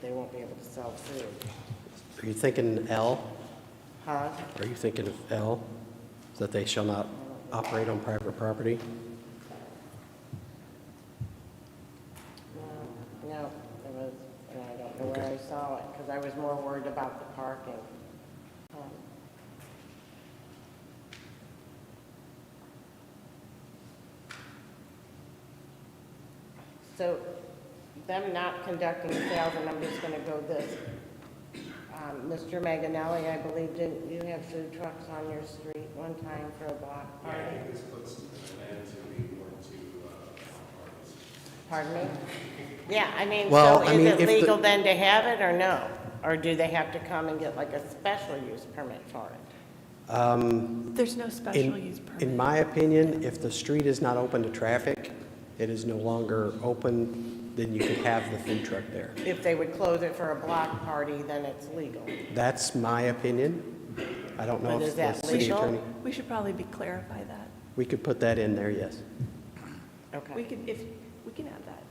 they won't be able to sell food. Are you thinking L? Huh? Are you thinking of L, that they shall not operate on private property? No, it was, and I don't know where I saw it, because I was more worried about the parking. So, them not conducting sales, and I'm just gonna go this. Mr. Manganelli, I believe, didn't you have food trucks on your street one time for a block party? Yeah, this puts an end to being more to parties. Pardon me? Yeah, I mean, Well, so I mean, is it if the- legal then to have it or no? Or do they have to come and get like a special use permit for it? There's no special use permit. In my opinion, if the street is not open to traffic, it is no longer open, then you could have the food truck there. If they would close it for a block party, then it's legal. That's my opinion. I don't know But if is the that city legal? attorney, We should probably clarify that. we could put that in there, yes. We Okay, can, we can add that.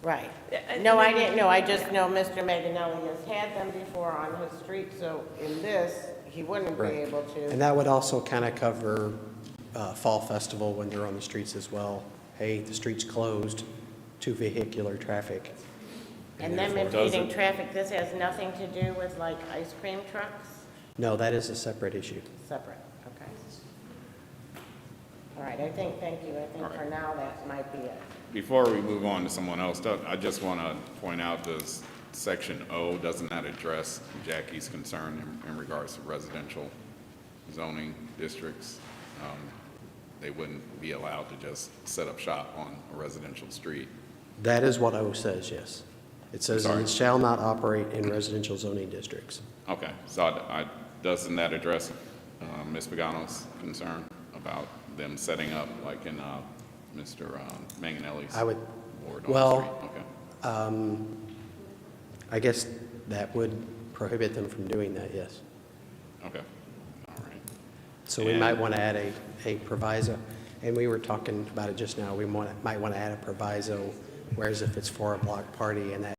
right. Yeah, No, I didn't know, I just know Mr. Manganelli has had them before on his street, so in this, he wouldn't be Right. able to. And that would also kind of cover Fall Festival when they're on the streets as well. Hey, the street's closed to vehicular traffic. And them impeding traffic, this has nothing to do with like ice cream trucks? No, that is a separate issue. Separate, okay. All right, thank you. I think for now, that might be it. Before we move on to someone else, I just want to point out this section O, doesn't that address Jackie's concern in regards to residential zoning districts? They wouldn't be allowed to just set up shop on a residential street. That is what O says, yes. It says Sorry. it shall not operate in residential zoning districts. Okay, so doesn't that address Ms. Pagano's concern about them setting up like in Mr. Manganelli's I would, ward on well, the street? Okay. I guess that would prohibit them from doing that, yes. Okay, all right. So we And- might want to add a proviso, and we were talking about it just now, we might want to add a proviso, whereas if it's for a block party and that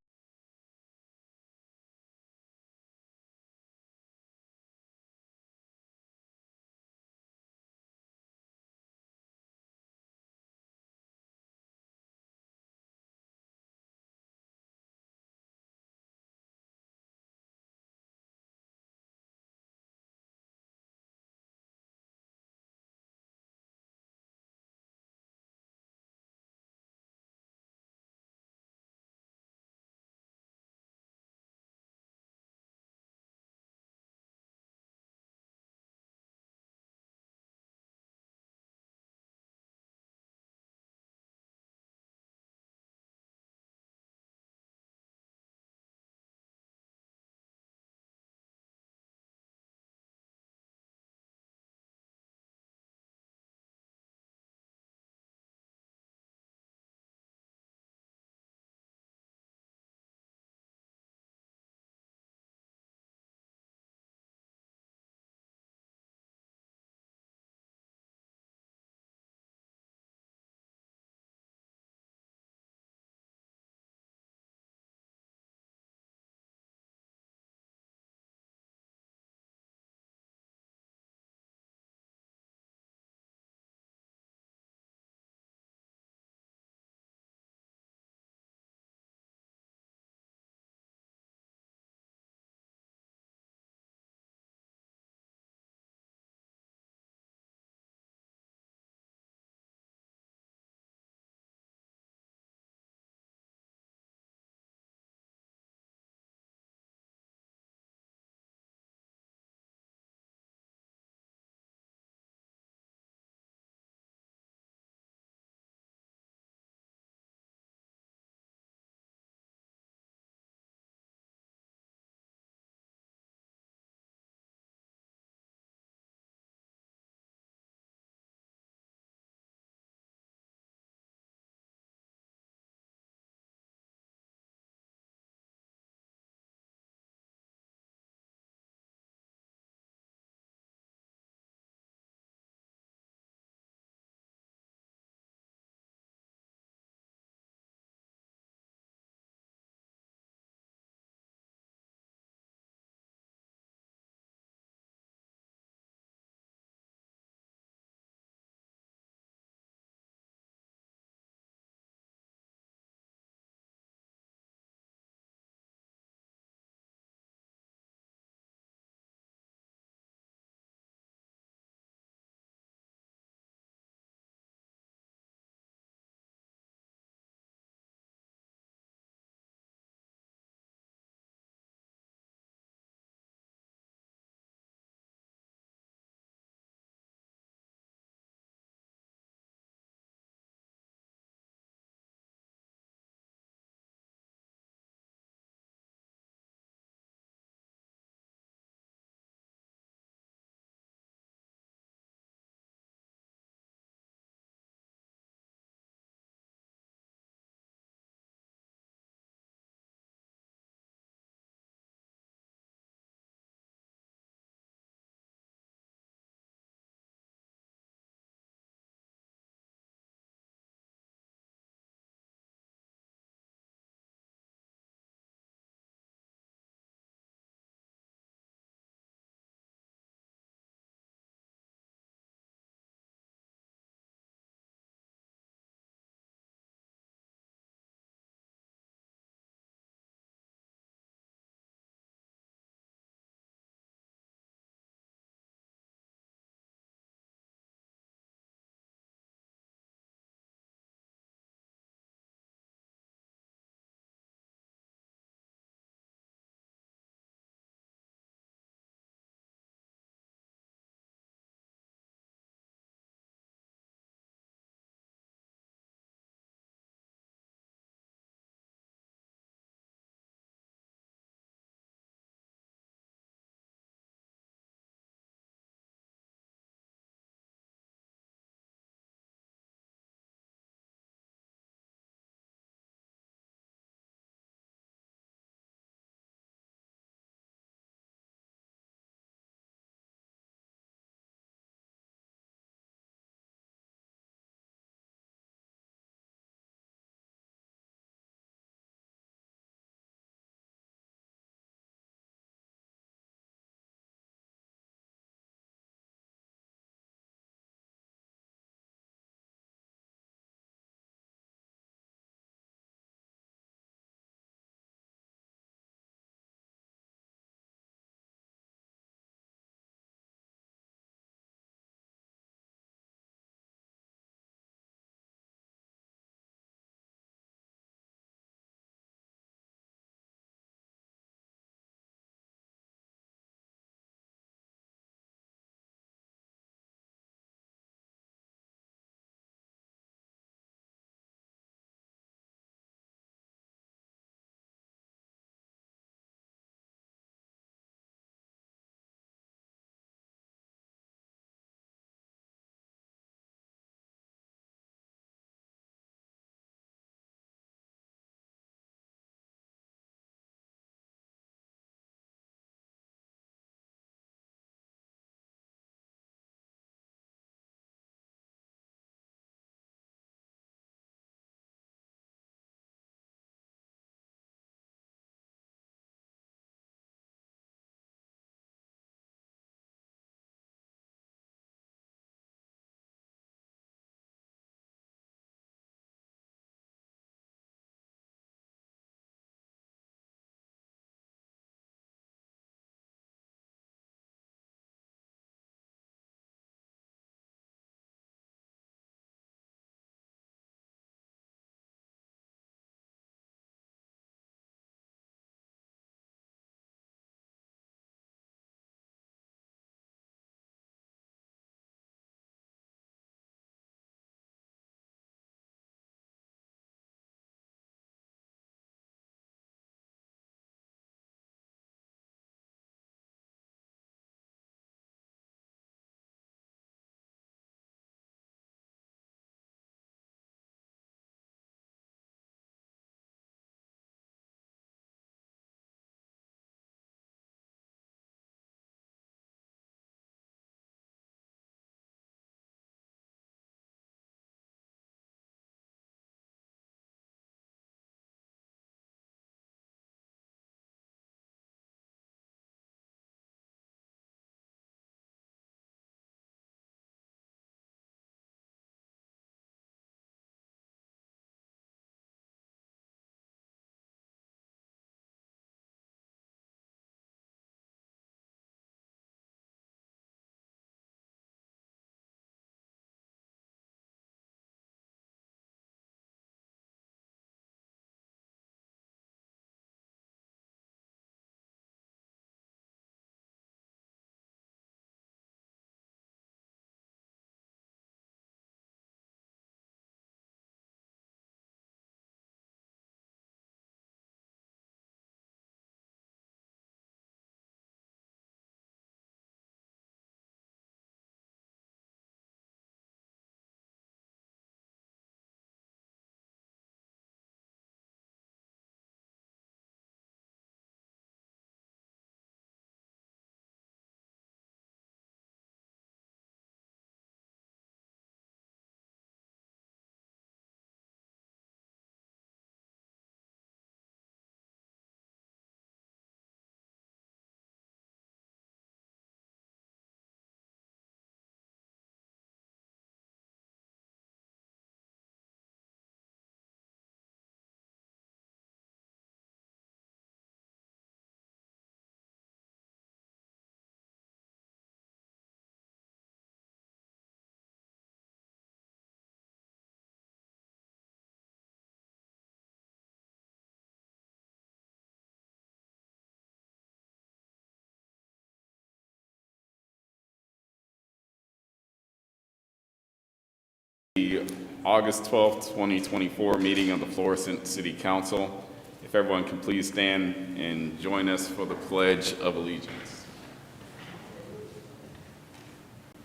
The August 12th, 2024 meeting of the Florissant City Council. If everyone can please stand and join us for the Pledge of Allegiance.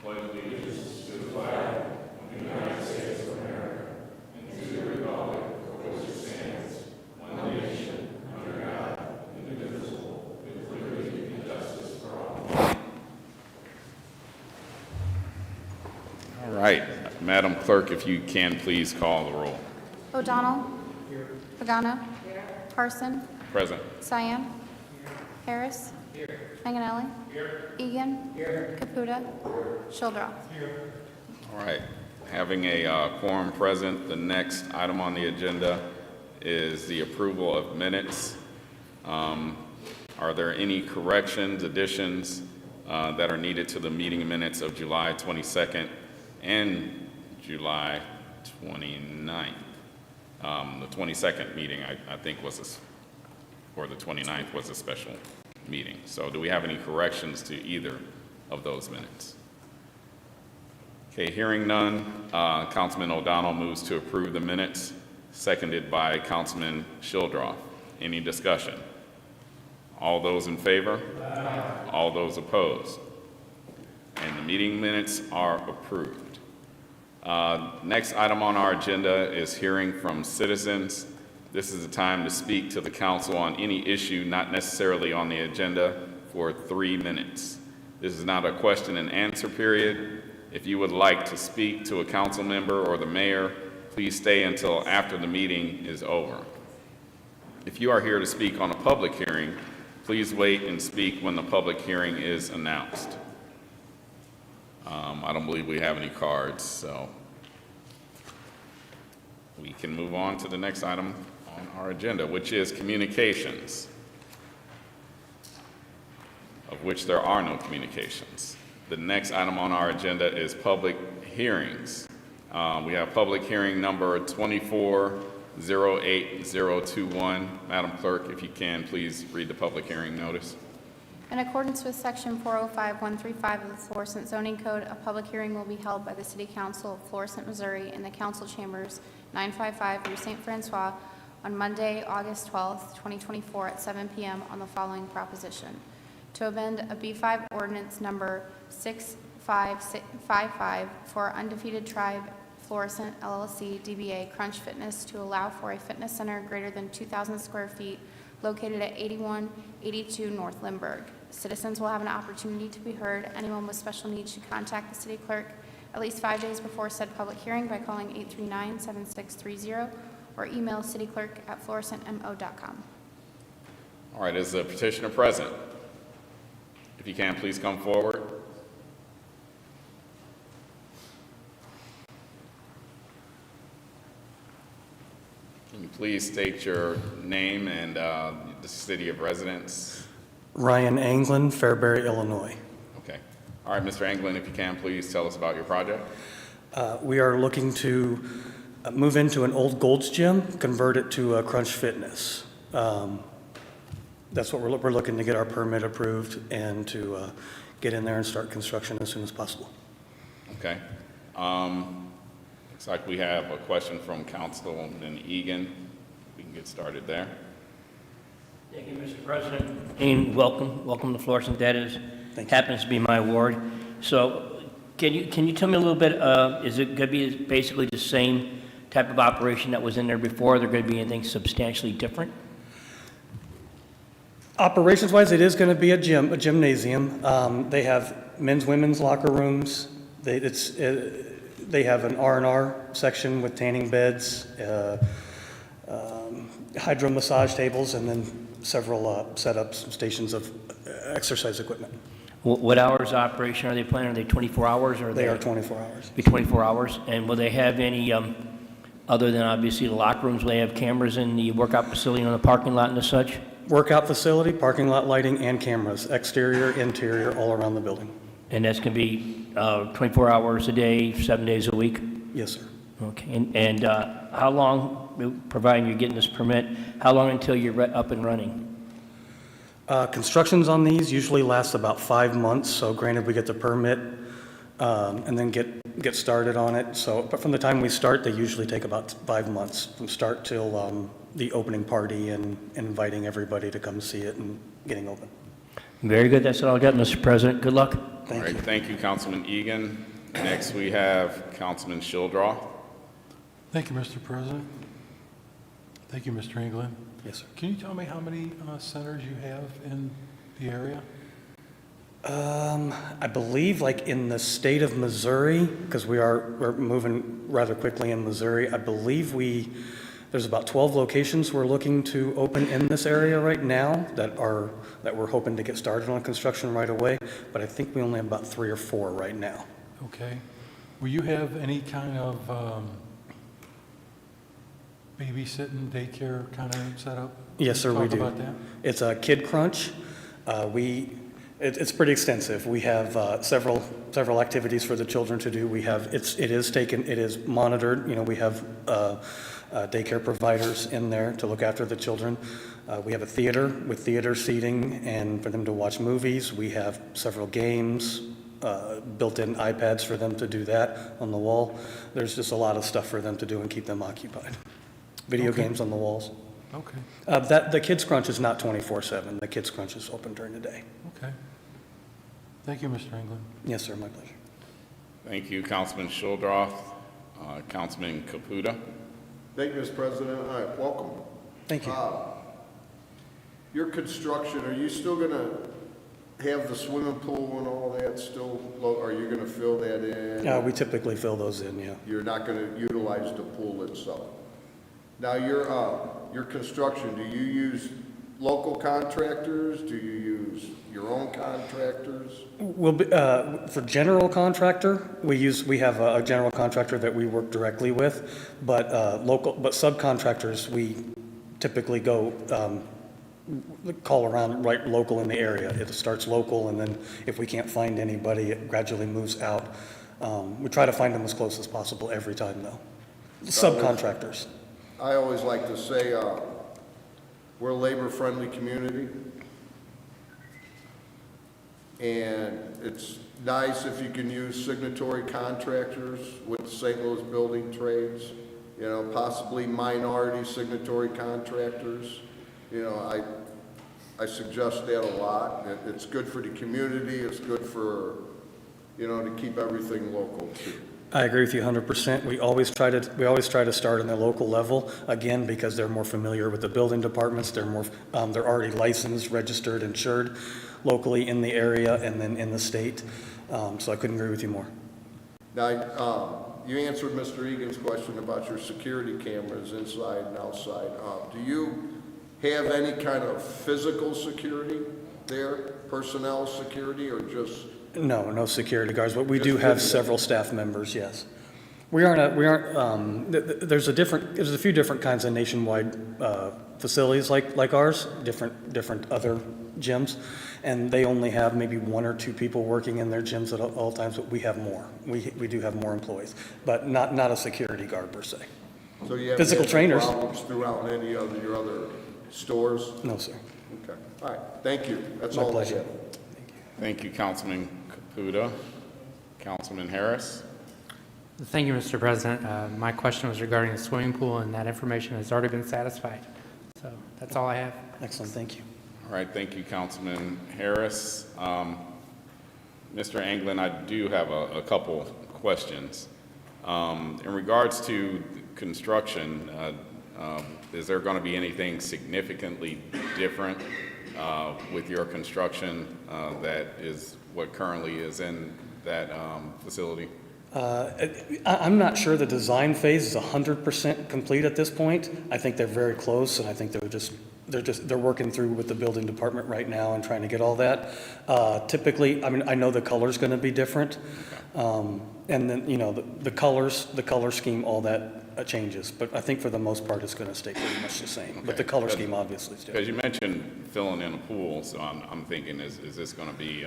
Pledge allegiance to the flag of the United States of America and to the republic for which it stands, one nation, under God, indivisible, with liberty and justice for all. All right. Madam Clerk, if you can please call the roll. O'Donnell. Pagano. Carson. Present. Cyan. Harris. Manganelli. Egan. Caputa. Shildroth. All right. Having a quorum present, the next item on the agenda is the approval of minutes. Are there any corrections, additions that are needed to the meeting minutes of July 22nd and July 29th? The 22nd meeting, I think, or the 29th was a special meeting. So do we have any corrections to either of those minutes? Okay, hearing none, Councilman O'Donnell moves to approve the minutes, seconded by Councilman Shildroth. Any discussion? All those in favor? Aye. All those opposed? And the meeting minutes are approved. Next item on our agenda is hearing from citizens. This is the time to speak to the council on any issue not necessarily on the agenda for 3 minutes. This is not a question and answer period. If you would like to speak to a council member or the mayor, please stay until after the meeting is over. If you are here to speak on a public hearing, please wait and speak when the public hearing is announced. I don't believe we have any cards, so we can move on to the next item on our agenda, which is communications, of which there are no communications. The next item on our agenda is public hearings. We have public hearing number 2408021. Madam Clerk, if you can, please read the public hearing notice. In accordance with Section 405.135 of the Florissant Zoning Code, a public hearing will be held by the City Council of Florissant, Missouri in the Council Chambers, 955 Rue St. Francois, on Monday, August 12th, 2024 at 7 p.m. on the following proposition. To amend a B5 ordinance number 6555 for Undefeated Tribe Florissant LLC DBA Crunch Fitness to allow for a fitness center greater than 2,000 square feet located at 8182 North Lindbergh. Citizens will have an opportunity to be heard. Anyone with special needs should contact the city clerk at least 5 days before said public hearing by calling 839-7630 or email cityclerk@florissantmo.com. All right, is the petitioner present? If you can, please come forward. Can you please state your name and the city of residence? Ryan Anglin, Fairbury, Illinois. Okay. All right, Mr. Anglin, if you can, please tell us about your project. We are looking to move into an old Gold's Gym, convert it to a Crunch Fitness. That's what we're looking to get our permit approved and to get in there and start construction as soon as possible. Okay. Looks like we have a question from Councilman Egan. We can get started there. Thank you, Mr. President. And welcome to Florissant. That happens to be my ward. So can you tell me a little bit, is it going to be basically the same type of operation that was in there before? Are there going to be anything substantially different? Operations-wise, it is going to be a gymnasium. They have men's, women's locker rooms. They have an R&R section with tanning beds, hydro massage tables, and then several setups, stations of exercise equipment. What hours of operation are they planning? Are they 24 hours? Or They are 24 hours. Be 24 hours. And will they have any, other than obviously the locker rooms, will they have cameras in the workout facility on the parking lot and such? Workout facility, parking lot lighting, and cameras, exterior, interior, all around the building. And that's going to be 24 hours a day, 7 days a week? Yes, sir. Okay. And how long, providing you're getting this permit, how long until you're up and running? Constructions on these usually last about 5 months, so granted we get the permit and then get get started on it. So, but from the time we start, they usually take about 5 months from start till the opening party and inviting everybody to come see it and getting open. Very good. That's all I got, Mr. President. Good luck. All right, thank you, Councilman Egan. Next, we have Councilman Childrath. Thank you, Mr. President. Thank you, Mr. England. Yes, sir. Can you tell me how many centers you have in the area? I believe like in the state of Missouri, because we're moving rather quickly in Missouri, I believe there's about 12 locations we're looking to open in this area right now that we're hoping to get started on construction right away, but I think we only have about 3 or 4 right now. Okay. Will you have any kind of babysitting, daycare kind of setup? Yes, sir, we Talk do. about that. It's a Kid Crunch. It's pretty extensive. We have several activities for the children to do. It is monitored. You know, we have daycare providers in there to look after the children. We have a theater with theater seating and for them to watch movies. We have several games, built-in iPads for them to do that on the wall. There's just a lot of stuff for them to do and keep them occupied. Video games on the walls. Okay. The Kids Crunch is not 24/7. The Kids Crunch is open during the day. Okay. Thank you, Mr. England. Yes, sir, my pleasure. Thank you, Councilman Childrath. Councilman Caputa. Thank you, Mr. President. All right, welcome. Thank you. Your construction, are you still going to have the swimming pool and all that still, are you going to fill that in? We typically fill those in, yeah. You're not going to utilize the pool itself? Now, your construction, do you use local contractors? Do you use your own contractors? For general contractor, we have a general contractor that we work directly with, but subcontractors, we typically go call around right local in the area. It starts local, and then if we can't find anybody, it gradually moves out. We try to find them as close as possible every time, though. Subcontractors. I always like to say we're a labor-friendly community, and it's nice if you can use signatory contractors with the St. Louis building trades, you know, possibly minority signatory contractors. You know, I suggest that a lot. It's good for the community. It's good for, you know, to keep everything local too. I agree with you 100%. We always try to start on the local level, again, because they're more familiar with the building departments. They're already licensed, registered, insured locally in the area and then in the state. So I couldn't agree with you more. Now, you answered Mr. Egan's question about your security cameras inside and outside. Do you have any kind of physical security there, personnel security, or just? No security guards, but we do have several staff members, yes. There's a few different kinds of nationwide facilities like ours, different other gyms, and they only have maybe 1 or 2 people working in their gyms at all times, but we have more. We do have more employees, but not a security guard per se. So you have Physical trainers. problems throughout any of your other stores? No, sir. Okay, all right, thank you. That's My all I pleasure. have. Thank you, Councilman Caputa. Councilman Harris. Thank you, Mr. President. My question was regarding the swimming pool, and that information has already been satisfied. So that's all I have. Excellent, thank you. All right, thank you, Councilman Harris. Mr. Anglin, I do have a couple questions. In regards to construction, is there going to be anything significantly different with your construction that is what currently is in that facility? I'm not sure the design phase is 100% complete at this point. I think they're very close, and I think they're working through with the building department right now and trying to get all that. Typically, I mean, I know the color's going to be different, and then, you know, the color scheme, all that changes. But I think for the most part, it's going to stay pretty much the same. But the color scheme obviously is different. Because you mentioned filling in a pool, so I'm thinking, is this going to be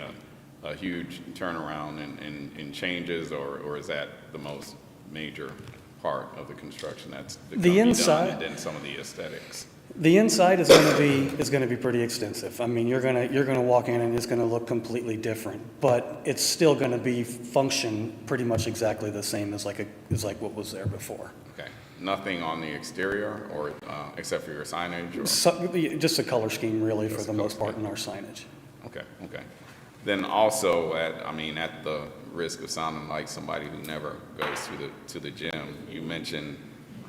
a huge turnaround in changes, or is that the most major part of the construction that's The inside, and then some of the aesthetics? The inside is going to be pretty extensive. I mean, you're going to walk in and it's going to look completely different, but it's still going to function pretty much exactly the same as like what was there before. Okay. Nothing on the exterior or, except for your signage or? Just a color scheme really for Just the a most color part in our signage. Okay, okay. Then also, at the risk of sounding like somebody who never goes to the gym, you mentioned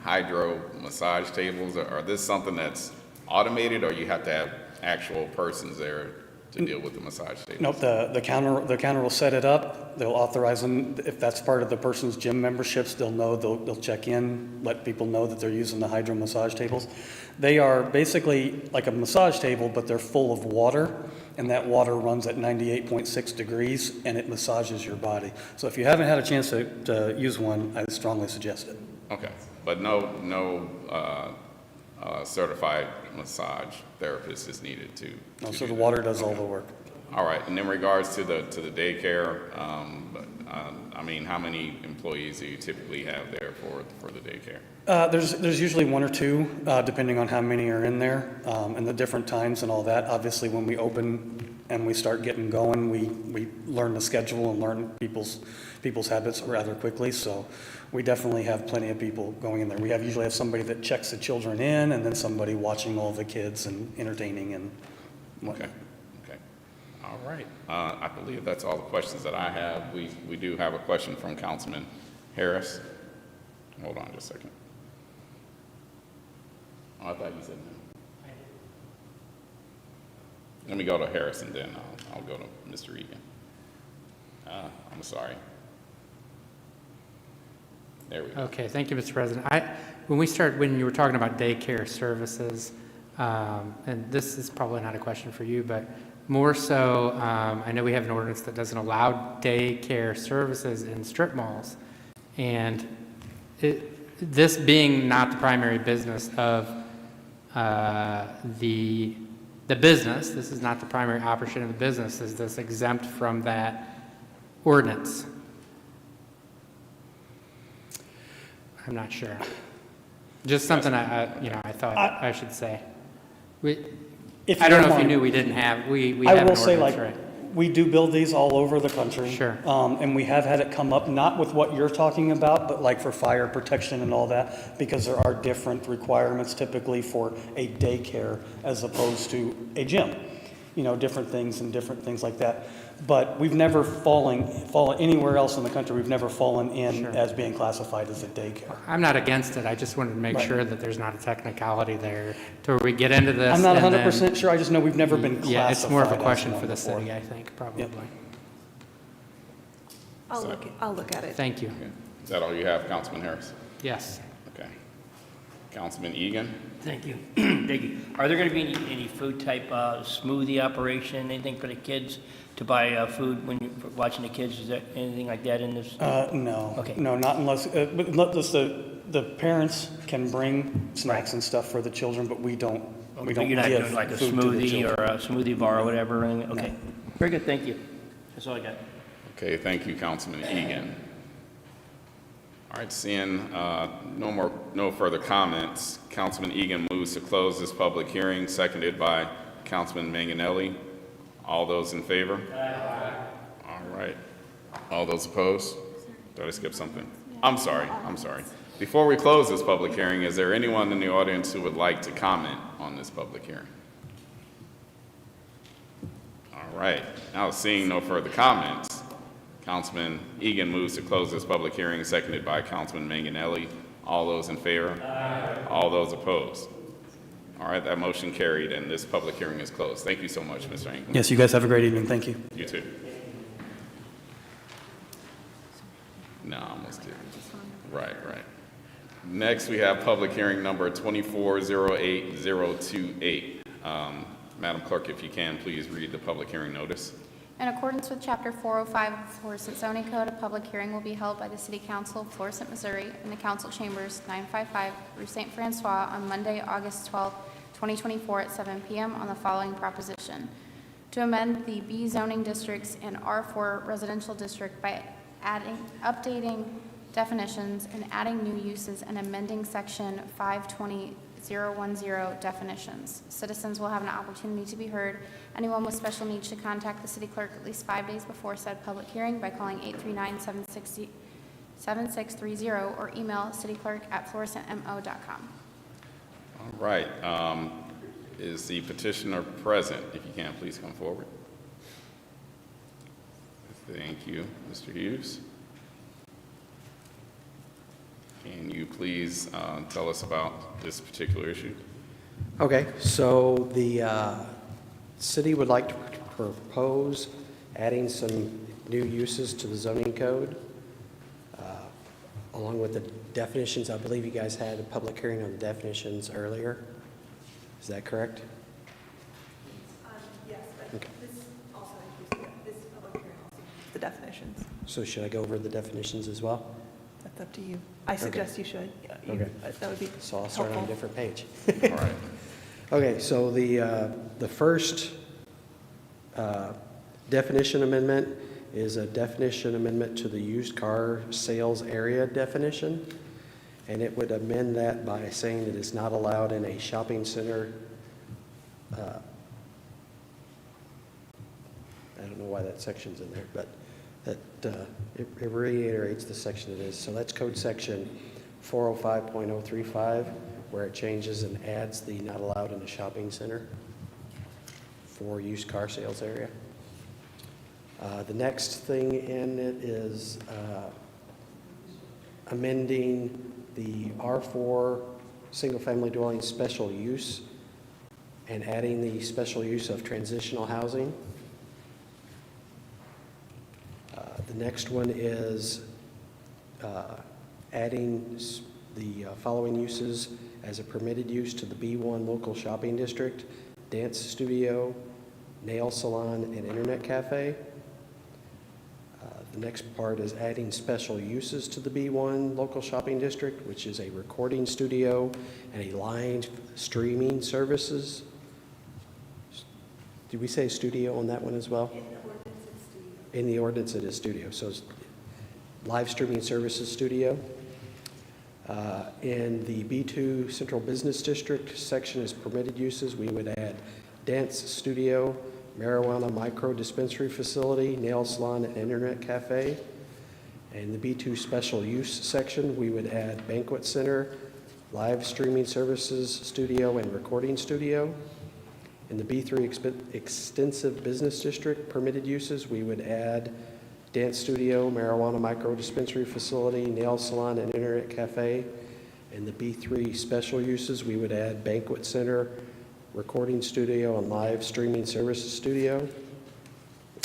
hydro massage tables. Are this something that's automated, or you have to have actual persons there to deal with the massage tables? Nope, the counter will set it up. They'll authorize them. If that's part of the person's gym memberships, they'll know, they'll check in, let people know that they're using the hydro massage tables. They are basically like a massage table, but they're full of water, and that water runs at 98.6 degrees, and it massages your body. So if you haven't had a chance to use one, I strongly suggest it. Okay, but no certified massage therapist is needed to No, so do the that. water does all the work. All right, and in regards to the daycare, how many employees do you typically have there for the daycare? There's usually one or two, depending on how many are in there, and the different times and all that. Obviously, when we open and we start getting going, we learn the schedule and learn people's habits rather quickly. So we definitely have plenty of people going in there. We usually have somebody that checks the children in, and then somebody watching all the kids and entertaining and whatnot. Okay. All right. I believe that's all the questions that I have. We do have a question from Councilman Harris. Hold on just a second. Oh, I thought you said no. Let me go to Harris and then I'll go to Mr. Egan. I'm sorry. There we go. Okay, thank you, Mr. President. When you were talking about daycare services, and this is probably not a question for you, but more so, I know we have an ordinance that doesn't allow daycare services in strip malls. And this being not the primary business of the business, this is not the primary operation of the business, is this exempt from that ordinance? I'm not sure. Just something I thought I should say. I don't know if you knew we didn't have, we have I an will say, ordinance, right? we do build these all over the country. Sure. And we have had it come up, not with what you're talking about, but like for fire protection and all that, because there are different requirements typically for a daycare as opposed to a gym. Different things like that. But we've never fallen anywhere else in the country, we've never fallen in Sure. as being classified as a daycare. I'm not against it. I just wanted to make Right. sure that there's not a technicality there to where we get into this. I'm not and 100% sure, I just know we've never been classified. Yeah, it's more of a as question one for the before. city, I think, probably. I'll look at it. Thank you. Okay. Is that all you have, Councilman Harris? Yes. Okay. Councilman Egan? Thank you. Thank you. Are there going to be any food type smoothie operation, anything for the kids to buy food when you're watching the kids? Is there anything like that in this? No. Okay. No, not unless the parents can bring snacks and stuff for the children, but we don't But you're not give doing like a food to the smoothie children. or a smoothie bar or whatever? Or anything? Okay. Very good, thank you. That's all I got. Okay, thank you, Councilman Egan. All right, seeing no further comments, Councilman Egan moves to close this public hearing, seconded by Councilman Manganelli. All those in favor? Aye. All right. All those opposed? Did I skip something? I'm sorry. Before we close this public hearing, is there anyone in the audience who would like to comment on this public hearing? All right. Now, seeing no further comments, Councilman Egan moves to close this public hearing, seconded by Councilman Manganelli. All those in favor? Aye. All those opposed? All right, that motion carried, and this public hearing is closed. Thank you so much, Mr. England. Yes, you guys have a great evening. Thank you. You too. No, I almost did. Right. Next, we have public hearing number 2408028. Madam Clerk, if you can, please read the public hearing notice. In accordance with Chapter 405 of the Florissant zoning code, a public hearing will be held by the City Council of Florissant, Missouri, in the council chambers, 955 Rue St. Francois, on Monday, August 12, 2024, at 7 p.m. on the following proposition: to amend the B zoning districts and R4 residential district by updating definitions and adding new uses and amending Section 520 010 definitions. Citizens will have an opportunity to be heard. Anyone with special needs should contact the city clerk at least 5 days before said public hearing by calling 839-7630 or email cityclerk@florissantmo.com. All right. Is the petitioner present? If you can, please come forward. Thank you, Mr. Hughes. Can you please tell us about this particular issue? Okay, so the city would like to propose adding some new uses to the zoning code, along with the definitions. I believe you guys had a public hearing on the definitions earlier. Is that correct? Yes, but Okay. this also includes, this public hearing also includes the definitions. So should I go over the definitions as well? That's up to you. I suggest you should. Okay. That would be So I'll start on a helpful. different page. All right. Okay, so the first definition amendment is a definition amendment to the used car sales area definition. And it would amend that by saying it is not allowed in a shopping center. I don't know why that section's in there, but that it reiterates the section it is. So that's code section 405.035, where it changes and adds the not allowed in a shopping center for used car sales area. The next thing in it is amending the R4 single-family dwelling special use and adding the special use of transitional housing. The next one is adding the following uses as a permitted use to the B1 local shopping district: dance studio, nail salon, and internet cafe. The next part is adding special uses to the B1 local shopping district, which is a recording studio and a live streaming services. Did we say studio on that one as well? In the ordinance it is studio, so it's live streaming services studio. In the B2 Central Business District section is permitted uses, we would add dance studio, marijuana micro dispensary facility, nail salon, and internet cafe. In the B2 special use section, we would add banquet center, live streaming services studio, and recording studio. In the B3 extensive business district permitted uses, we would add dance studio, marijuana micro dispensary facility, nail salon, and internet cafe. In the B3 special uses, we would add banquet center, recording studio, and live streaming services studio.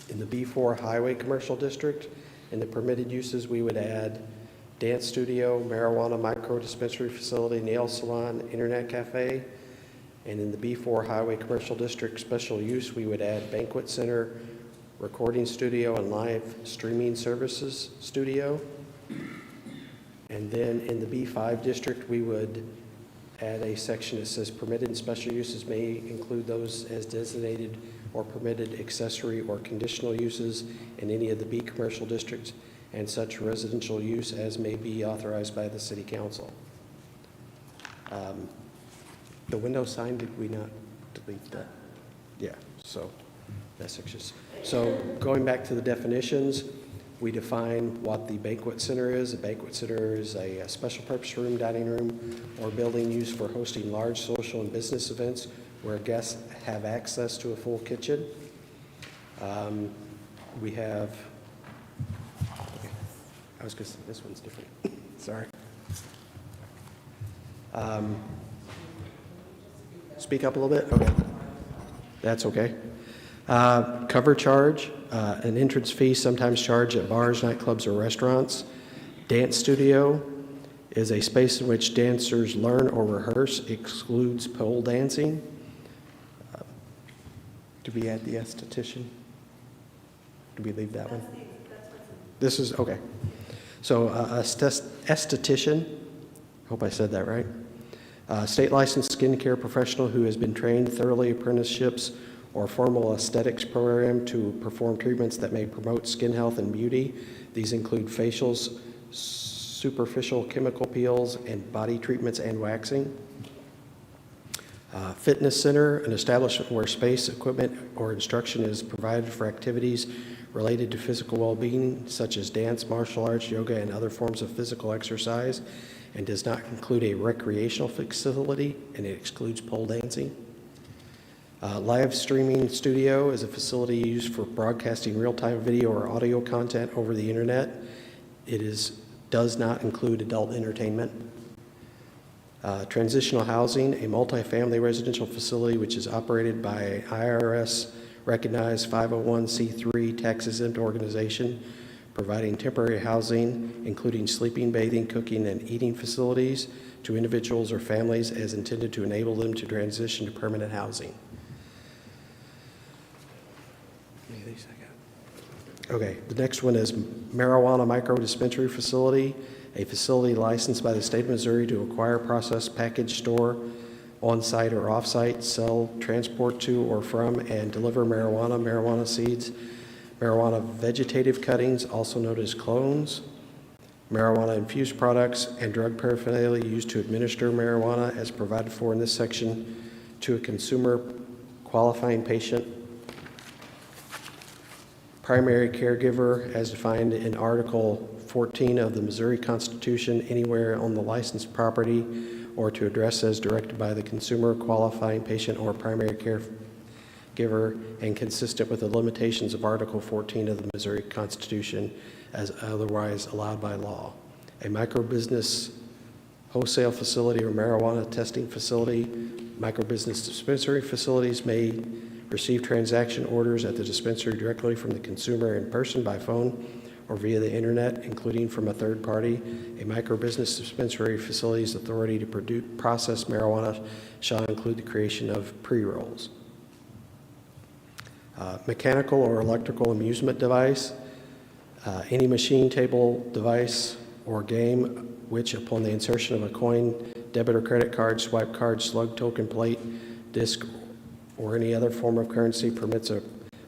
In the B4 highway commercial district, in the permitted uses, we would add dance studio, marijuana micro dispensary facility, nail salon, internet cafe. And in the B4 highway commercial district special use, we would add banquet center, recording studio, and live streaming services studio. And then in the B5 district, we would add a section that says permitted and special uses may include those as designated or permitted accessory or conditional uses in any of the B commercial districts, and such residential use as may be authorized by the city council. The window sign, did we not delete that? Yeah, so that's just, so going back to the definitions, we define what the banquet center is. A banquet center is a special purpose room, dining room, or building used for hosting large social and business events where guests have access to a full kitchen. We have, okay, I was going to say, this one's different. Sorry. Speak up a little bit? Okay. That's okay. Cover charge, an entrance fee sometimes charged at bars, nightclubs, or restaurants. Dance studio is a space in which dancers learn or rehearse, excludes pole dancing. Do we add the esthetician? Do we leave that one? This is, okay. So esthetician, hope I said that right. State licensed skincare professional who has been trained thoroughly apprenticeships or formal aesthetics program to perform treatments that may promote skin health and beauty. These include facials, superficial chemical peels, and body treatments and waxing. Fitness center, an establishment where space, equipment, or instruction is provided for activities related to physical well-being, such as dance, martial arts, yoga, and other forms of physical exercise, and does not include a recreational facility, and it excludes pole dancing. Live streaming studio is a facility used for broadcasting real-time video or audio content over the internet. It does not include adult entertainment. Transitional housing, a multifamily residential facility which is operated by an IRS-recognized 501c3 tax-exempt organization, providing temporary housing, including sleeping, bathing, cooking, and eating facilities to individuals or families as intended to enable them to transition to permanent housing. Okay, the next one is marijuana micro dispensary facility, a facility licensed by the state of Missouri to acquire, process, package, store, on-site or off-site, sell, transport to or from, and deliver marijuana, marijuana seeds, marijuana vegetative cuttings, also known as clones, marijuana-infused products, and drug paraphernalia used to administer marijuana as provided for in this section to a consumer qualifying patient, primary caregiver as defined in Article 14 of the Missouri Constitution anywhere on the licensed property or to address as directed by the consumer qualifying patient or primary caregiver and consistent with the limitations of Article 14 of the Missouri Constitution as otherwise allowed by law. A microbusiness wholesale facility or marijuana testing facility, microbusiness dispensary facilities may receive transaction orders at the dispensary directly from the consumer in person, by phone, or via the internet, including from a third party. A microbusiness dispensary facility's authority to process marijuana shall include the creation of pre-rolls. Mechanical or electrical amusement device, any machine, table, device, or game which, upon the insertion of a coin, debit or credit card, swipe card, slug token plate, disc, or any other form of currency permits a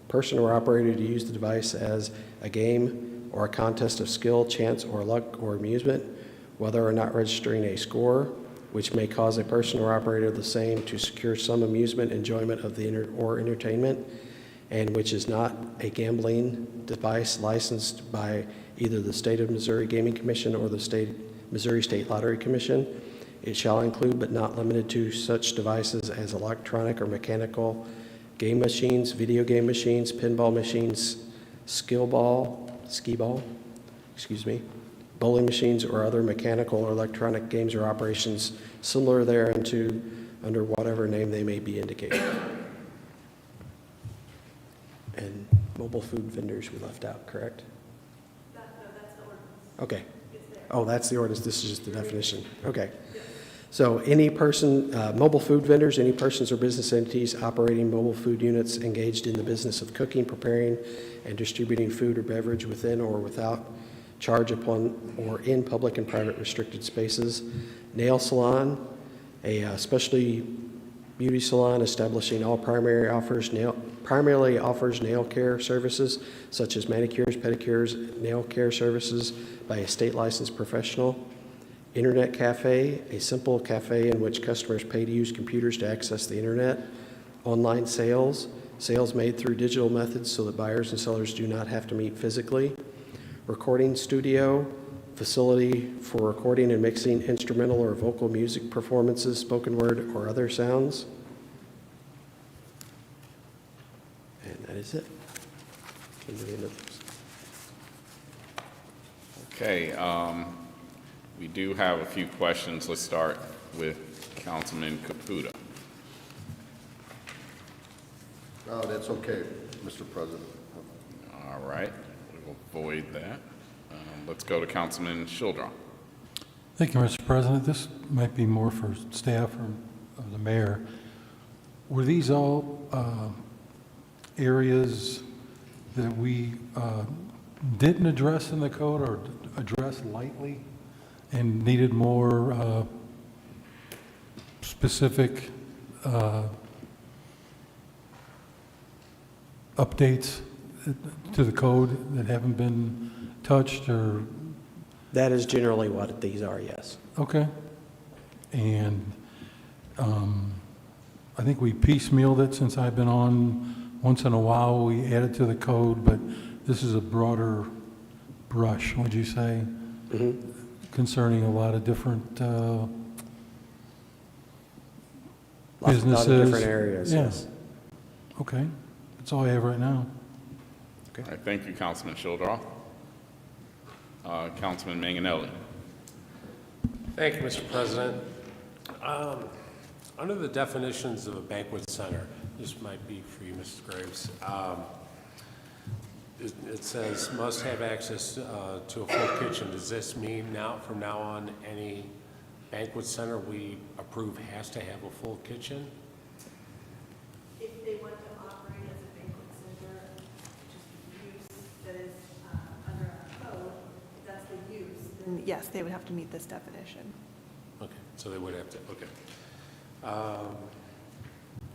person or operator to use the device as a game or a contest of skill, chance, or luck, or amusement, whether or not registering a score, which may cause a person or operator of the same to secure some amusement, enjoyment of the or entertainment, and which is not a gambling device licensed by either the State of Missouri Gaming Commission or the Missouri State Lottery Commission. It shall include, but not limited to, such devices as electronic or mechanical game machines, video game machines, pinball machines, skee ball, bowling machines, or other mechanical or electronic games or operations similar thereunto under whatever name they may be indicated. And mobile food vendors we left out, correct? No, that's the ordinance. Okay. It's there. Oh, that's the ordinance, this is just the definition. Okay. So any person, mobile food vendors, any persons or business entities operating mobile food units engaged in the business of cooking, preparing, and distributing food or beverage within or without charge upon or in public and private restricted spaces. Nail salon, a specialty beauty salon establishing all primarily offers nail care services such as manicures, pedicures, nail care services by a state licensed professional. Internet cafe, a simple cafe in which customers pay to use computers to access the internet. Online sales, sales made through digital methods so that buyers and sellers do not have to meet physically. Recording studio, facility for recording and mixing instrumental or vocal music performances, spoken word, or other sounds. And that is it. Okay, we do have a few questions. Let's start with Councilman Caputa. Oh, that's okay, Mr. President. All right, we'll avoid that. Let's go to Councilman Childron. Thank you, Mr. President. This might be more for staff or the mayor. Were these all areas that we didn't address in the code or addressed lightly and needed more specific updates to the code that haven't been touched or? That is generally what these are, yes. Okay. And I think we piecemealed it since I've been on. Once in a while, we add it to the code, but this is a broader brush, would you say, concerning a lot of different businesses. Lot of different areas, Yeah. yes. Okay, that's all I have right now. All right, thank you, Councilman Childrath. Councilman Manganelli. Thank you, Mr. President. Under the definitions of a banquet center, this might be for you, Mrs. Graves, it says must have access to a full kitchen. Does this mean from now on, any banquet center we approve has to have a full kitchen? If they want to operate as a banquet center, which is the use that is under our code, if that's the use, then yes, they would have to meet this definition. Okay, so they would have to, okay.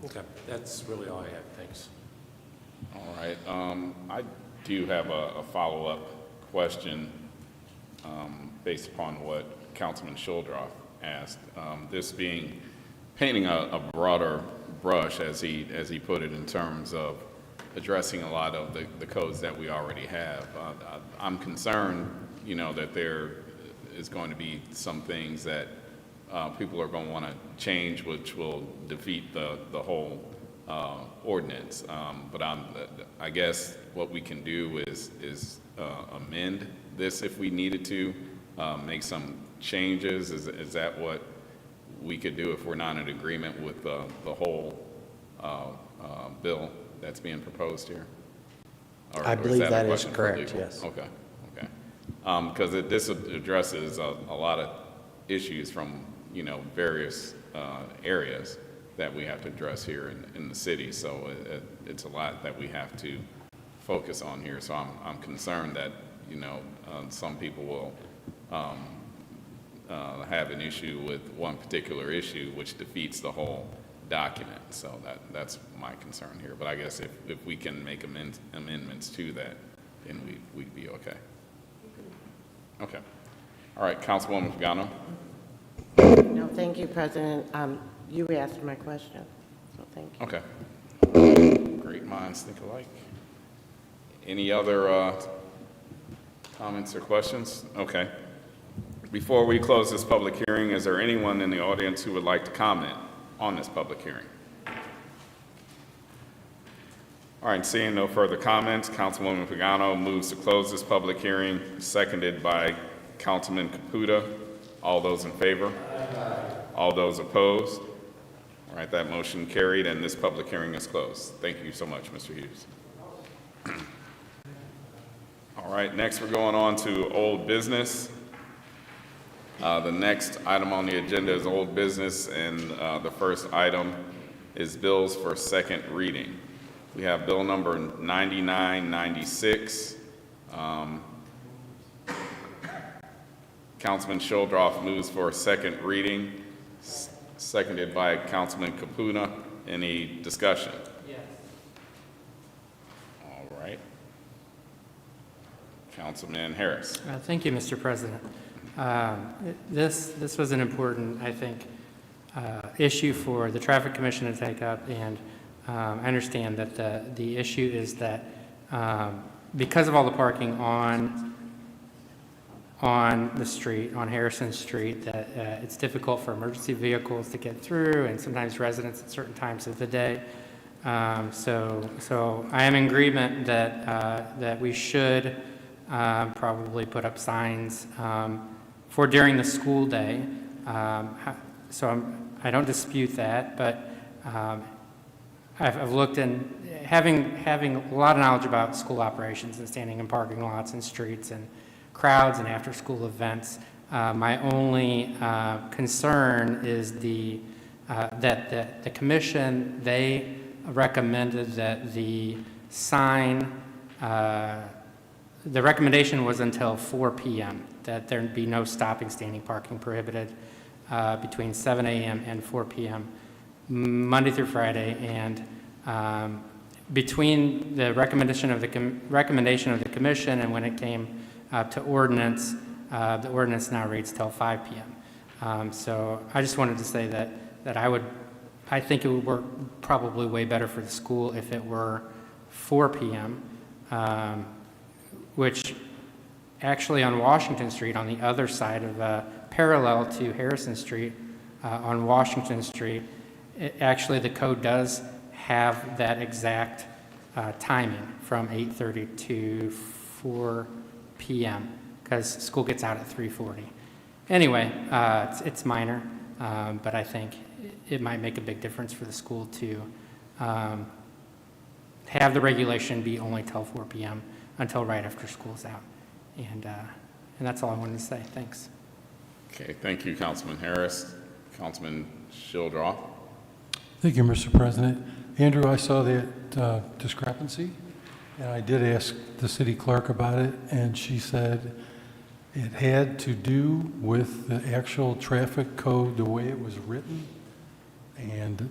Okay, that's really all I had, thanks. All right, I do have a follow-up question based upon what Councilman Childrath asked. This being painting a broader brush, as he put it, in terms of addressing a lot of the codes that we already have. I'm concerned, that there is going to be some things that people are going to want to change, which will defeat the whole ordinance. But I guess what we can do is amend this if we needed to, make some changes. Is that what we could do if we're not in agreement with the whole bill that's being proposed here? I or believe a that is question for correct, legal? yes. Okay. Because this addresses a lot of issues from, various areas that we have to address here in the city. So it's a lot that we have to focus on here. So I'm concerned that, some people will have an issue with one particular issue, which defeats the whole document. So that's my concern here. But I guess if we can make amendments to that, then we'd be okay. Okay. All right, Councilwoman Pagano. No, thank you, President. You asked my question, so thank you. Okay. Great minds think alike. Any other comments or questions? Okay. Before we close this public hearing, is there anyone in the audience who would like to comment on this public hearing? All right, seeing no further comments, Councilwoman Pagano moves to close this public hearing, seconded by Councilman Caputa. All those in favor? Aye. All those opposed? All right, that motion carried, and this public hearing is closed. Thank you so much, Mr. Hughes. All right, next we're going on to old business. The next item on the agenda is old business, and the first item is bills for second reading. We have bill number 9996. Councilman Childrath moves for a second reading, seconded by Councilman Caputa. Any discussion? Yes. All right. Councilman Harris. Thank you, Mr. President. This was an important, I think, issue for the Traffic Commission to take up, and I understand that the issue is that because of all the parking on the street, on Harrison Street, that it's difficult for emergency vehicles to get through, and sometimes residents at certain times of the day. So I am in agreement that we should probably put up signs for during the school day. So I don't dispute that, but I've looked in, having a lot of knowledge about school operations and standing in parking lots and streets and crowds and after-school events. My only concern is that the commission, they recommended that the sign, the recommendation was until 4 p.m., that there be no stopping, standing, parking prohibited between 7 a.m. and 4 p.m. Monday through Friday, and between the recommendation of the commission and when it came to ordinance, the ordinance now reads till 5 p.m. So I just wanted to say that I would I think it would work probably way better for the school if it were 4 p.m., which actually on Washington Street, on the other side of, parallel to Harrison Street, on Washington Street, actually the code does have that exact timing from 8:30 to 4 p.m. because school gets out at 3:40. Anyway, it's minor, but I think it might make a big difference for the school to have the regulation be only till 4 p.m. until right after school's out. And that's all I wanted to say. Thanks. Okay, thank you, Councilman Harris. Councilman Shildroff. Thank you, Mr. President. Andrew, I saw that discrepancy, and I did ask the city clerk about it, and she said it had to do with the actual traffic code, the way it was written, and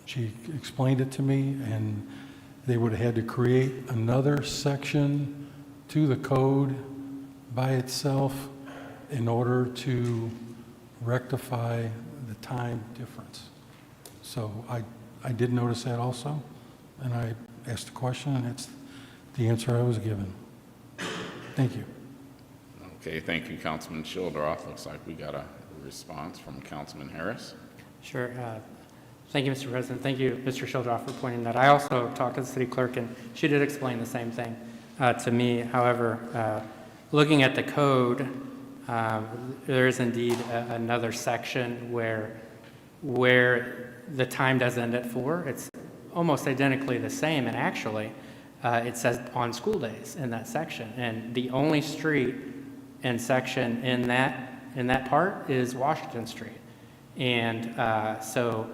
she explained it to me, and they would have had to create another section to the code by itself in order to rectify the time difference. So I did notice that also, and I asked a question, and it's the answer I was given. Thank you. Okay, thank you, Councilman Shildroff. Looks like we got a response from Councilman Harris. Sure. Thank you, Mr. President. Thank you, Mr. Shildroff, for pointing that. I also talked to the city clerk, and she did explain the same thing to me. However, looking at the code, there is indeed another section where the time does end at 4. It's almost identically the same, and actually, it says on school days in that section. And the only street and section in that part is Washington Street. And so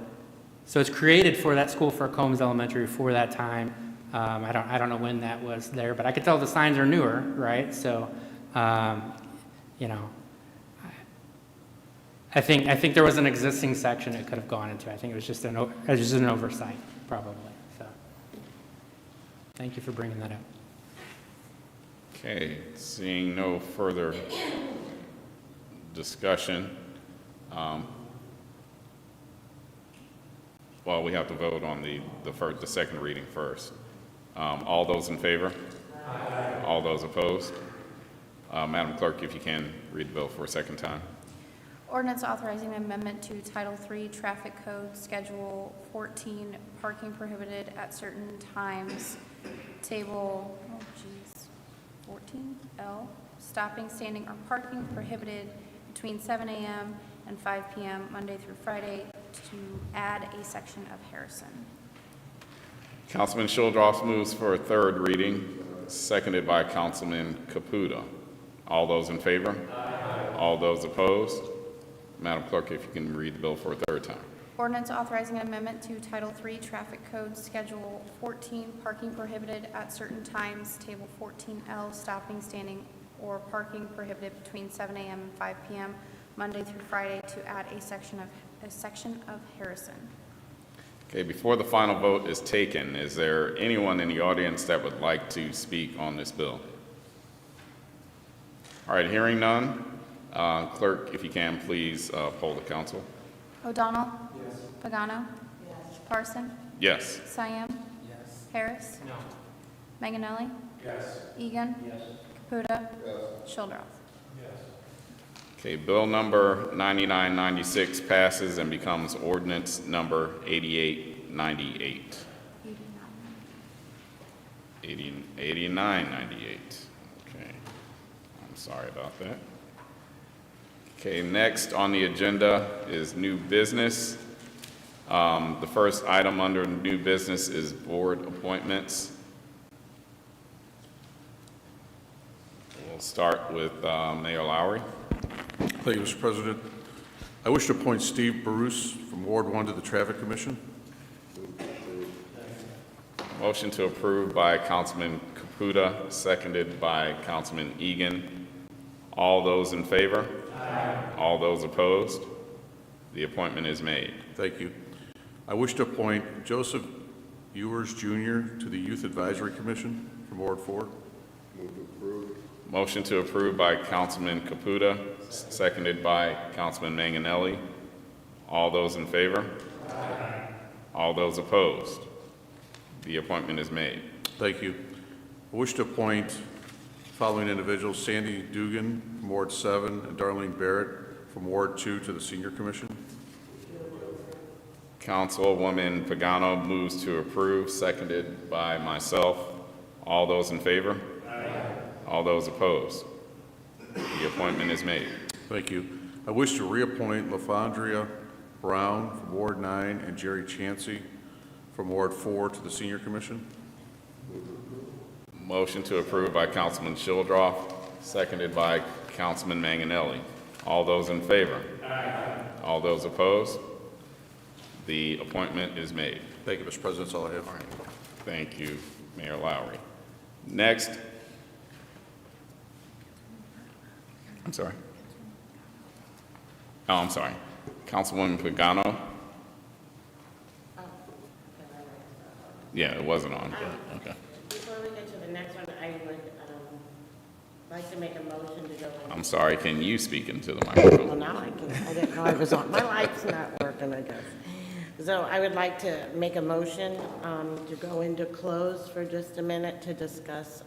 it's created for that school, for Combs Elementary, for that time. I don't know when that was there, but I could tell the signs are newer, right? So, you know, I think there was an existing section it could have gone into. I think it was just an oversight, probably. So, thank you for bringing that up. Okay, seeing no further discussion, well, we have to vote on the second reading first. All those in favor? Aye. All those opposed? Madam Clerk, if you can read the bill for a second time. Ordinance authorizing an amendment to Title III Traffic Code, Schedule 14, parking prohibited at certain times, Table, 14L, stopping, standing, or parking prohibited between 7 a.m. and 5 p.m. Monday through Friday, to add a section of Harrison. Councilman Shildroff moves for a third reading, seconded by Councilman Caputa. All those in favor? Aye. All those opposed? Madam Clerk, if you can read the bill for a third time. Ordinance authorizing an amendment to Title III Traffic Code, Schedule 14, parking prohibited at certain times, Table 14L, stopping, standing, or parking prohibited between 7 a.m. and 5 p.m. Monday through Friday, to add a section of Harrison. Okay, before the final vote is taken, is there anyone in the audience that would like to speak on this bill? All right, hearing none, clerk, if you can, please poll the council. O'Donnell? Yes. Pagano? Yes. Parson? Yes. Siam? Yes. Harris? No. Manganelli? Yes. Egan? Yes. Caputa? Yes. Shildroff? Okay, bill number 9996 passes and becomes ordinance number 8898. 8998. Okay, I'm sorry about that. Okay, next on the agenda is new business. The first item under new business is board appointments. We'll start with Mayor Lowry. Thank you, Mr. President. I wish to appoint Steve Bruce from Ward 1 to the Traffic Commission. Motion to approve by Councilman Caputa, seconded by Councilman Egan. All those in favor? Aye. All those opposed? The appointment is made. Thank you. I wish to appoint Joseph Ewers Jr. to the Youth Advisory Commission from Ward 4. Move to approve. Motion to approve by Councilman Caputa, seconded by Councilman Manganelli. All those in favor? All those opposed? The appointment is made. Thank you. I wish to appoint following individuals: Sandy Dugan from Ward 7 and Darlene Barrett from Ward 2 to the Senior Commission. Councilwoman Pagano moves to approve, seconded by myself. All those in favor? All those opposed? The appointment is made. Thank you. I wish to reappoint LaFondria Brown from Ward 9 and Jerry Chansey from Ward 4 to the Senior Commission. Motion to approve by Councilman Childrath, seconded by Councilman Manganelli. All those in favor? All those opposed? The appointment is made. Thank you, Mr. President. That's all I have. Thank you, Mayor Lowry. Next. I'm sorry. Oh, I'm sorry. Councilwoman Pagano? Yeah, it wasn't on. Okay. Before we get to the next one, I would like to make a motion to go. I'm sorry, can you speak into the Well, microphone? now I can, I didn't know I was on. My light's not working, I guess. So I would like to make a motion to go into close for just a minute to discuss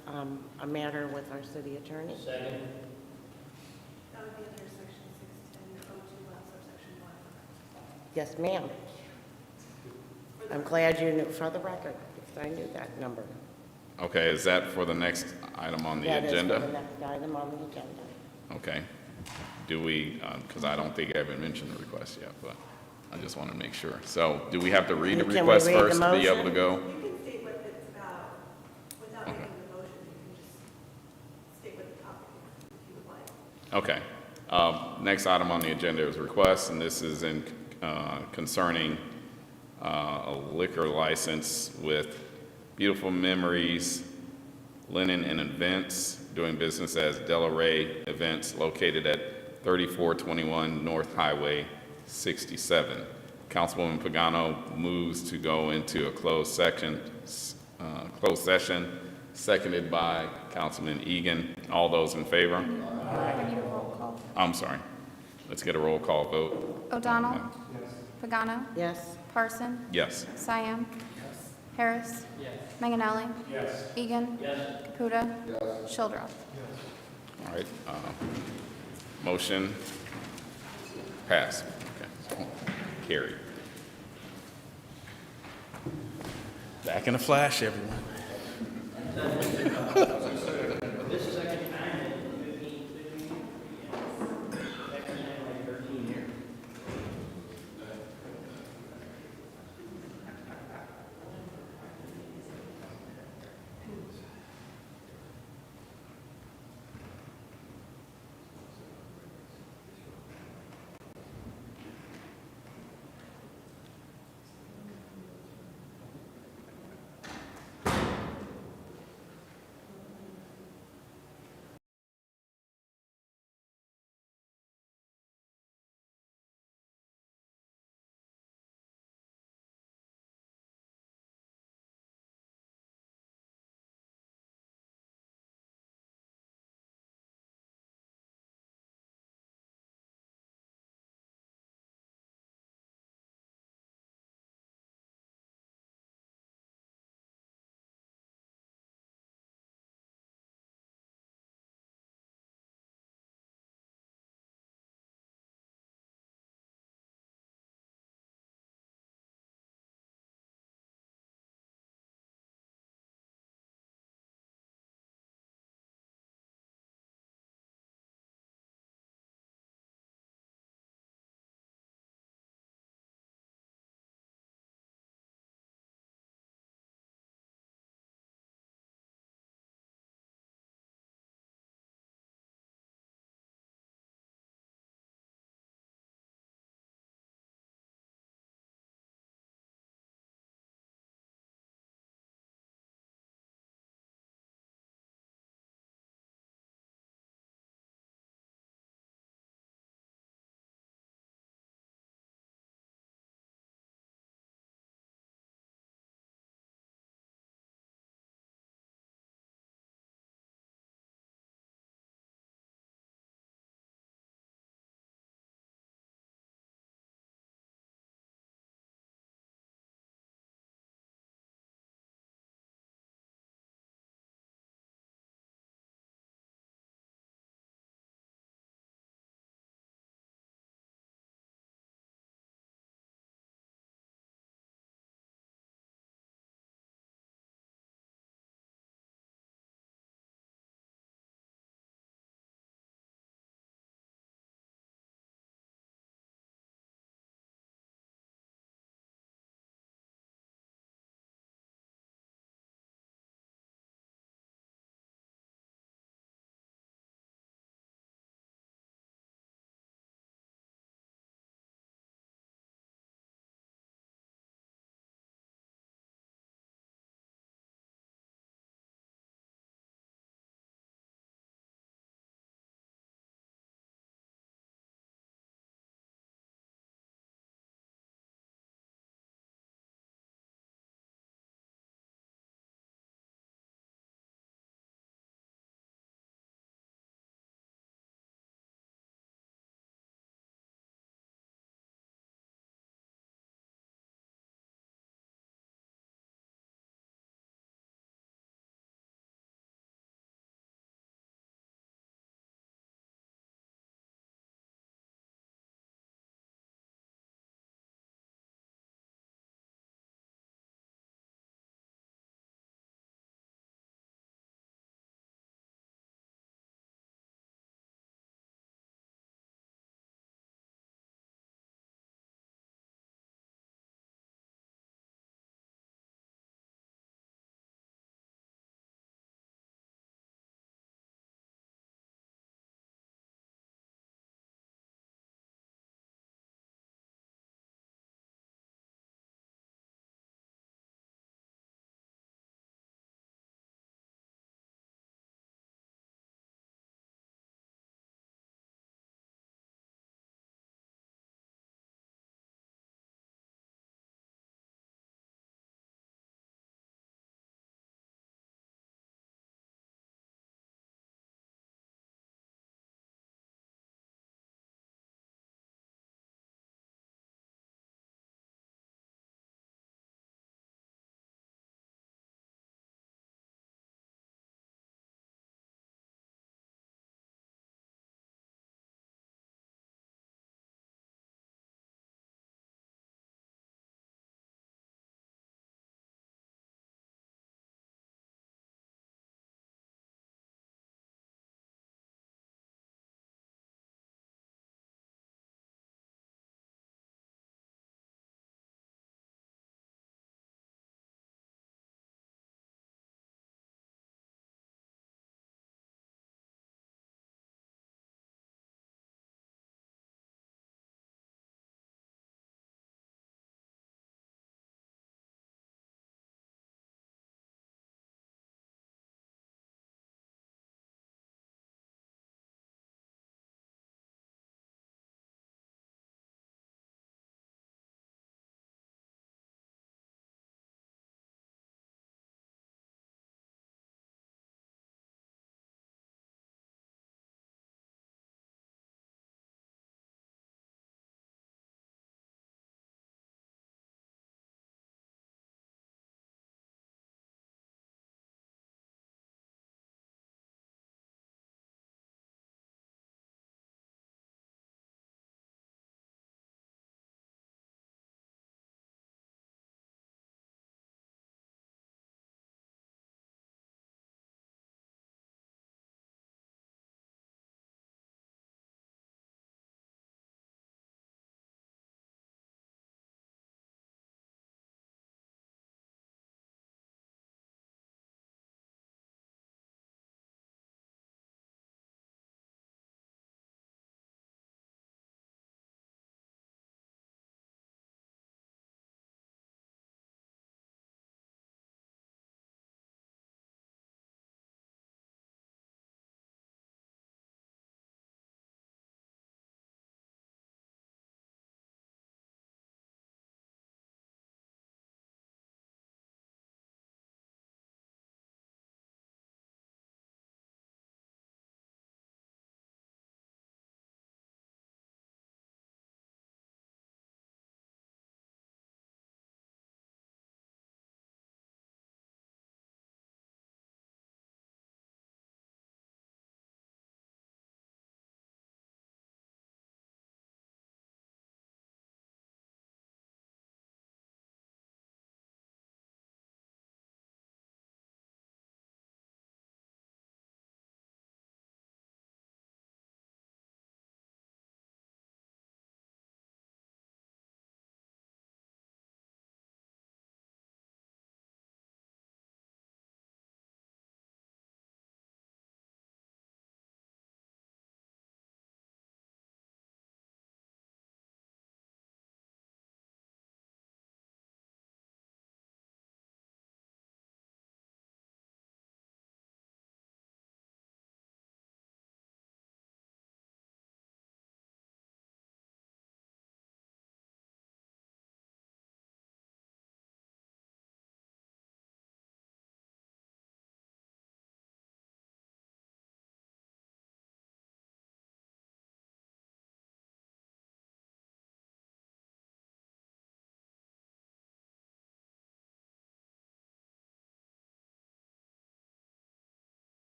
a matter with our city attorney. Second. That would be under section 610, subsection 1. Yes, ma'am. I'm glad you knew, for the record, because I knew that number. Okay, is that for the next item on the That is for agenda? the next item on the agenda. Okay. Do we, because I don't think I haven't mentioned the request yet, but I just want to make sure. So do we have to read the Can we request read the first to be able to motion? go? You can state what it's about without making the motion. You can just state what the topic is if you would like. Okay. Next item on the agenda is request, and this is in concerning a liquor license with Beautiful Memories Linen and Events, doing business as Delaray Events, located at 3421 North Highway 67. Councilwoman Pagano moves to go into a closed session, seconded by Councilman Egan. All those in favor? We need a roll call. I'm sorry. Let's get a roll call vote. O'Donnell? Pagano? Yes? Parson? Yes. Siam, Harris? Manganelli? Egan? Caputa? Shildroth. All right. Motion passed. Okay. Carried. Back in a flash, everyone. This is second time in 15 years. Second time in 13 years.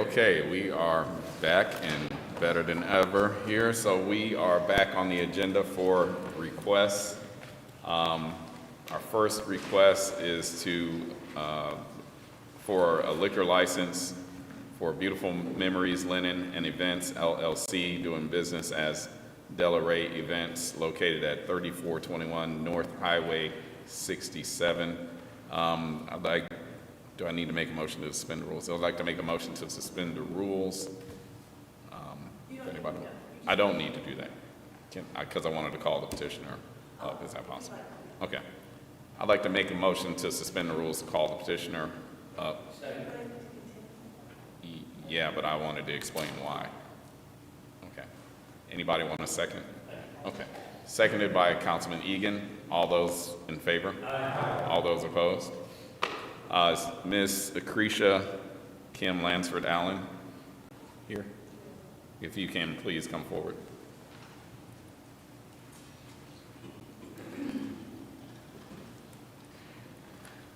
Okay, we are back and better than ever here. So we are back on the agenda for requests. Our first request is for a liquor license for Beautiful Memories Linen and Events LLC, doing business as Delaray Events, located at 3421 North Highway 67. Do I need to make a motion to suspend the rules? I'd like to make a motion to suspend the rules. If anybody, I don't need to do that, because I wanted to call the petitioner up. Is that possible? Okay. I'd like to make a motion to suspend the rules to call the petitioner up. Yeah, but I wanted to explain why. Okay. Anybody want a second? Okay. Seconded by Councilman Egan. All those in favor? Aye. All those opposed? Ms. Acretia Kim Lansford Allen here. If you can, please come forward.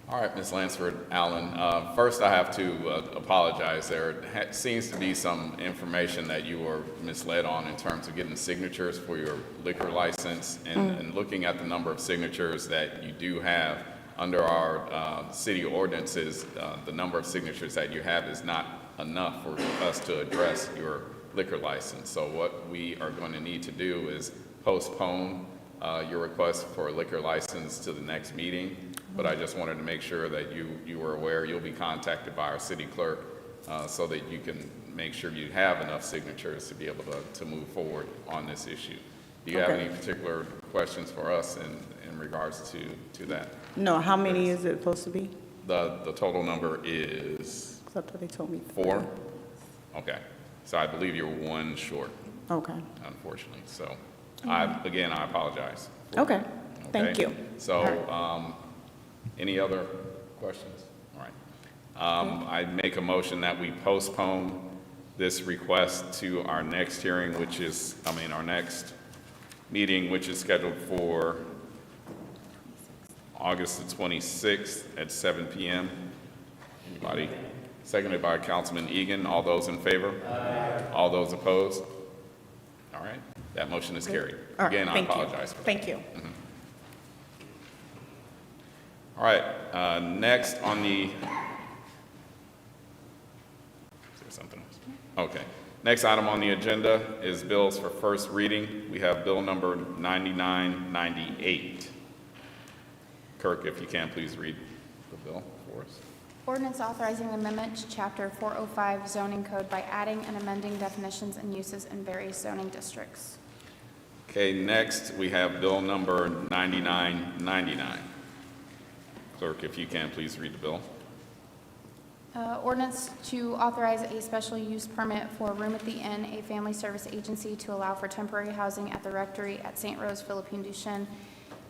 All right, Ms. Lansford Allen. First, I have to apologize. There seems to be some information that you were misled on in terms of getting signatures for your liquor license, and looking at the number of signatures that you do have under our city ordinances, the number of signatures that you have is not enough for us to address your liquor license. So what we are going to need to do is postpone your request for a liquor license to the next meeting. But I just wanted to make sure that you were aware. You'll be contacted by our city clerk so that you can make sure you have enough signatures to be able to move forward on this issue. Do you have any particular questions for us in regards to that? No, how many is it supposed to be? The total number is? That's what they told me. 4? Okay. So I believe you're 1 short. Okay. Unfortunately. So I apologize. Okay. Thank you. So any other questions? All right. I make a motion that we postpone this request to our next hearing, our next meeting, which is scheduled for August the 26th at 7 p.m. Anybody? Seconded by Councilman Egan. All those in favor? Aye. All those opposed? All right. That motion is carried. Again, I apologize for that. Thank you. Mm-hmm. All right. Next on the... Is there something else? Okay. Next item on the agenda is bills for first reading. We have bill number 9998. Kirk, if you can, please read the bill for us. Ordinance authorizing amendment to Chapter 405 zoning code by adding and amending definitions and uses in various zoning districts. Okay, next we have bill number 9999. Clerk, if you can, please read the bill. Ordinance to authorize a special use permit for Room at the Inn, a family service agency, to allow for temporary housing at the rectory at St. Rose Philippine Duchenne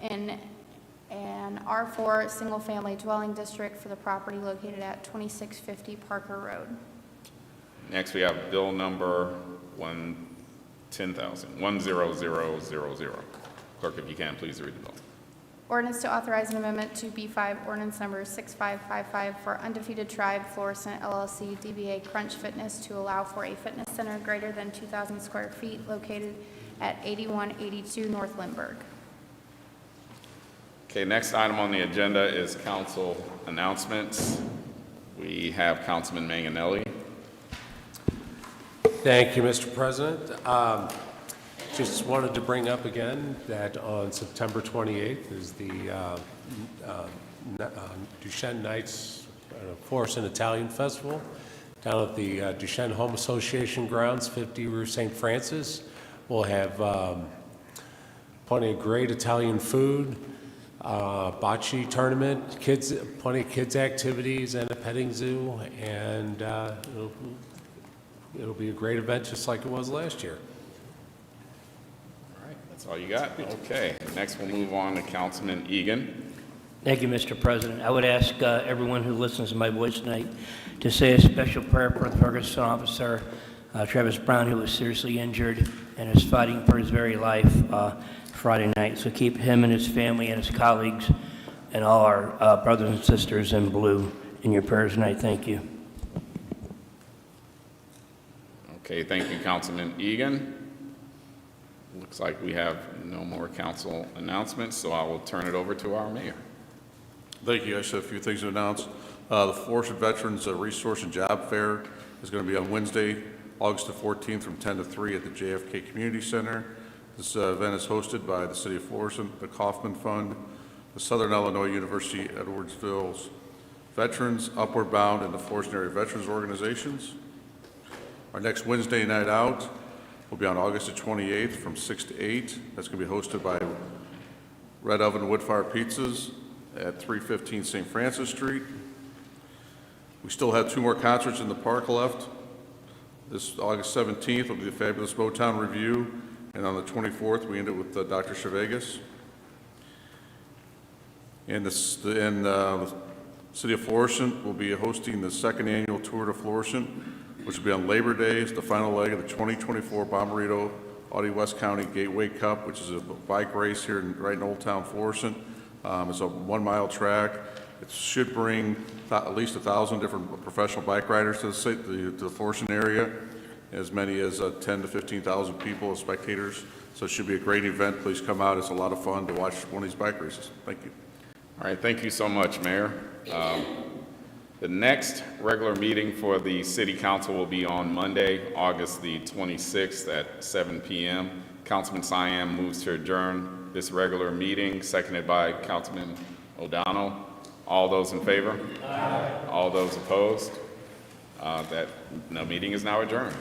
in an R4 single-family dwelling district for the property located at 2650 Parker Road. Next we have bill number 10,000, 10000. Clerk, if you can, please read the bill. Ordinance to authorize an amendment to B5 ordinance number 6555 for Undefeated Tribe Florissant LLC DBA Crunch Fitness to allow for a fitness center greater than 2,000 square feet located at 8182 North Lindbergh. Okay, next item on the agenda is council announcements. We have Councilman Manganelli. Thank you, Mr. President. Just wanted to bring up again that on September 28th is the Duchenne Nights Florissant Italian Festival down at the Duchenne Home Association grounds, 50 Rue St. Francis. We'll have plenty of great Italian food, bocce tournament, plenty of kids activities, and a petting zoo, and it'll be a great event just like it was last year. All right, that's all you got? Okay, next we'll move on to Councilman Egan. Thank you, Mr. President. I would ask everyone who listens to my voice tonight to say a special prayer for the Ferguson officer, Travis Brown, who was seriously injured and is fighting for his very life Friday night. So keep him and his family and his colleagues and all our brothers and sisters in blue in your prayers tonight. Thank you. Okay, thank you, Councilman Egan. Looks like we have no more council announcements, so I will turn it over to our mayor. Thank you. I just have a few things to announce. The Florissant Veterans Resource and Job Fair is going to be on Wednesday, August the 14th from 10 to 3 at the JFK Community Center. This event is hosted by the City of Florissant, the Kauffman Fund, the Southern Illinois University Edwardsville's Veterans, Upward Bound, and the Florissant Area Veterans Organizations. Our next Wednesday night out will be on August the 28th from 6 to 8. That's going to be hosted by Red Oven Woodfire Pizzas at 315 St. Francis Street. We still have 2 more concerts in the park left. This August 17th will be the Fabulous Motown Review, and on the 24th we end it with Dr. Chavegas. And the City of Florissant will be hosting the 2nd annual Tour de Florissant, which will be on Labor Day. It's the final leg of the 2024 Bommarito Audi West County Gateway Cup, which is a bike race here right in Old Town Florissant. It's a 1-mile track. It should bring at least 1,000 different professional bike riders to the Florissant area, as many as 10 to 15,000 people as spectators. So it should be a great event. Please come out. It's a lot of fun to watch one of these bike races. Thank you. All right, thank you so much, Mayor. The next regular meeting for the City Council will be on Monday, August the 26th at 7 p.m. Councilman Siam moves to adjourn this regular meeting, seconded by Councilman O'Donnell. All those in favor? Aye. All those opposed? That meeting is now adjourned.